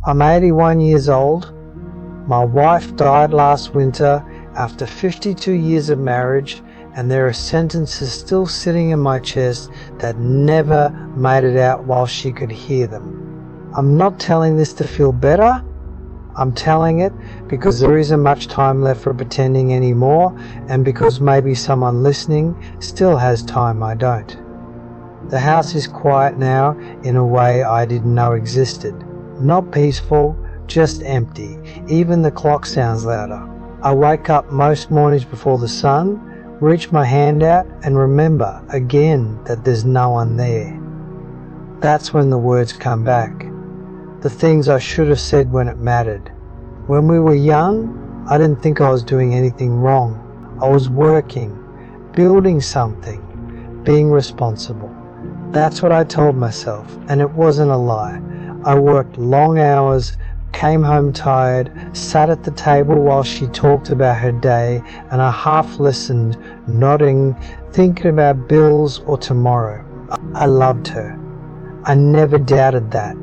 I'm 81 years old. My wife died last winter after 52 years of marriage, and there are sentences still sitting in my chest that never made it out while she could hear them. I'm not telling this to feel better. I'm telling it because there isn't much time left for pretending anymore, and because maybe someone listening still has time I don't. The house is quiet now in a way I didn't know existed. Not peaceful, just empty. Even the clock sounds louder. I wake up most mornings before the sun, reach my hand out and remember again that there's no one there. That's when the words come back. The things I should have said when it mattered. When we were young, I didn't think I was doing anything wrong. I was working, building something, being responsible. That's what I told myself, and it wasn't a lie. I worked long hours, came home tired, sat at the table while she talked about her day, and I half listened, nodding, thinking about bills or tomorrow. I loved her. I never doubted that.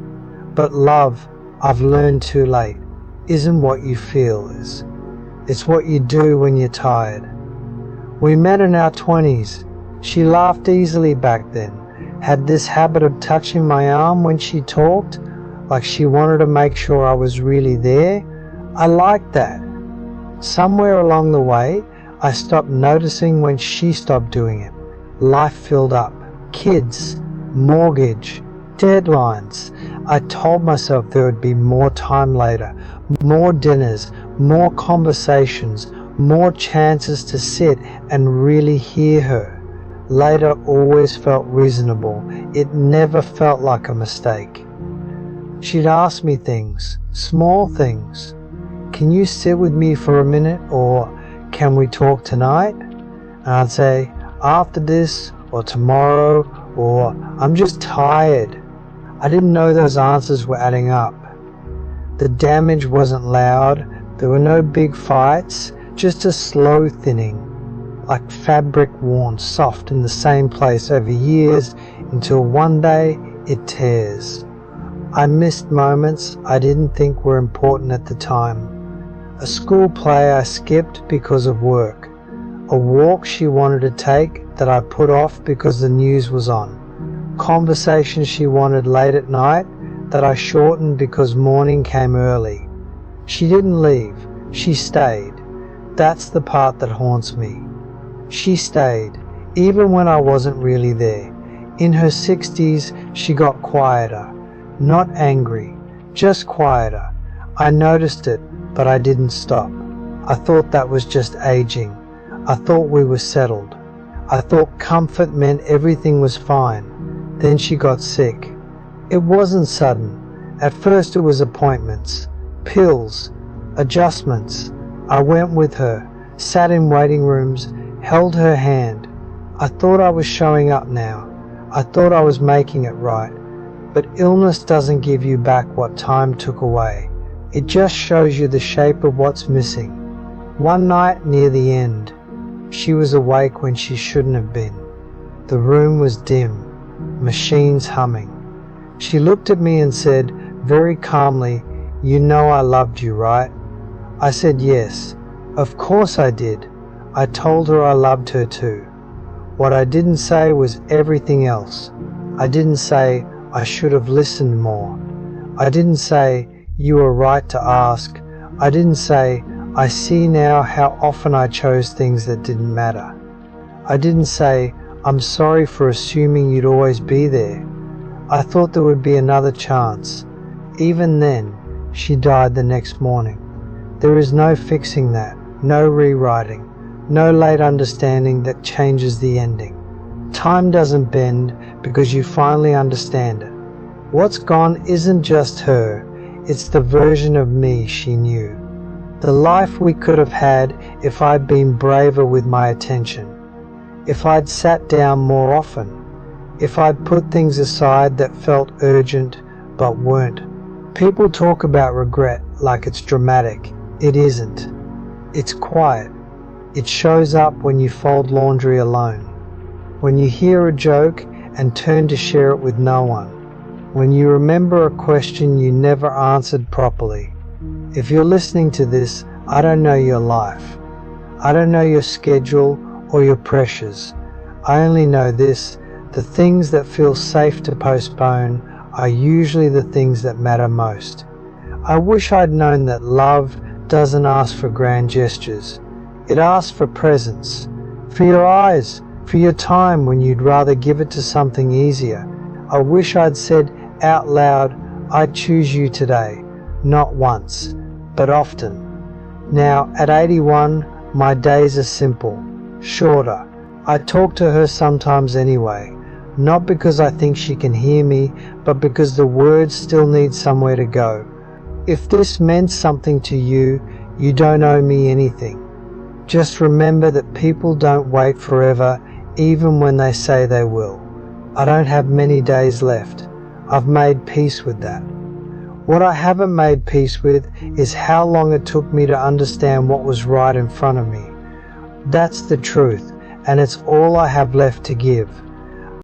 But love, I've learned too late, isn't what you feel is. It's what you do when you're tired. We met in our 20s. She laughed easily back then, had this habit of touching my arm when she talked, like she wanted to make sure I was really there. I liked that. Somewhere along the way, I stopped noticing when she stopped doing it. Life filled up. Kids, mortgage, deadlines. I told myself there would be more time later, more dinners, more conversations, more chances to sit and really hear her. Later always felt reasonable. It never felt like a mistake. She'd ask me things, small things. Can you sit with me for a minute, or can we talk tonight? And I'd say, after this, or tomorrow, or I'm just tired. I didn't know those answers were adding up. The damage wasn't loud. There were no big fights, just a slow thinning, like fabric worn soft in the same place over years until one day it tears. I missed moments I didn't think were important at the time. A school play I skipped because of work. A walk she wanted to take that I put off because the news was on. Conversations she wanted late at night that I shortened because morning came early. She didn't leave. She stayed. That's the part that haunts me. She stayed, even when I wasn't really there. In her 60s, she got quieter. Not angry, just quieter. I noticed it, but I didn't stop. I thought that was just aging. I thought we were settled. I thought comfort meant everything was fine. Then she got sick. It wasn't sudden. At first it was appointments, pills, adjustments. I went with her, sat in waiting rooms, held her hand. I thought I was showing up now. I thought I was making it right. But illness doesn't give you back what time took away. It just shows you the shape of what's missing. One night near the end, she was awake when she shouldn't have been. The room was dim, machines humming. She looked at me and said, very calmly, "You know I loved you, right?" I said yes. Of course I did. I told her I loved her too. What I didn't say was everything else. I didn't say I should have listened more. I didn't say you were right to ask. I didn't say I see now how often I chose things that didn't matter. I didn't say I'm sorry for assuming you'd always be there. I thought there would be another chance. Even then, she died the next morning. There is no fixing that, no rewriting, no late understanding that changes the ending. Time doesn't bend because you finally understand it. What's gone isn't just her, it's the version of me she knew. The life we could have had if I'd been braver with my attention. If I'd sat down more often. If I'd put things aside that felt urgent but weren't. People talk about regret like it's dramatic. It isn't. It's quiet. It shows up when you fold laundry alone. When you hear a joke and turn to share it with no one. when you remember a question you never answered properly. If you're listening to this, I don't know your life. I don't know your schedule or your pressures. I only know this: the things that feel safe to postpone are usually the things that matter most. I wish I'd known that love doesn't ask for grand gestures. It asks for presence, for your eyes, for your time when you'd rather give it to something easier. I wish I'd said out loud, "I choose you today," not once, but often. Now, at 81, my days are simple, shorter. I talk to her sometimes anyway, not because I think she can hear me, but because the words still need somewhere to go. If this meant something to you, you don't owe me anything. Just remember that people don't wait forever, even when they say they will. I don't have many days left. I've made peace with that. What I haven't made peace with is how long it took me to understand what was right in front of me. That's the truth, and it's all I have left to give.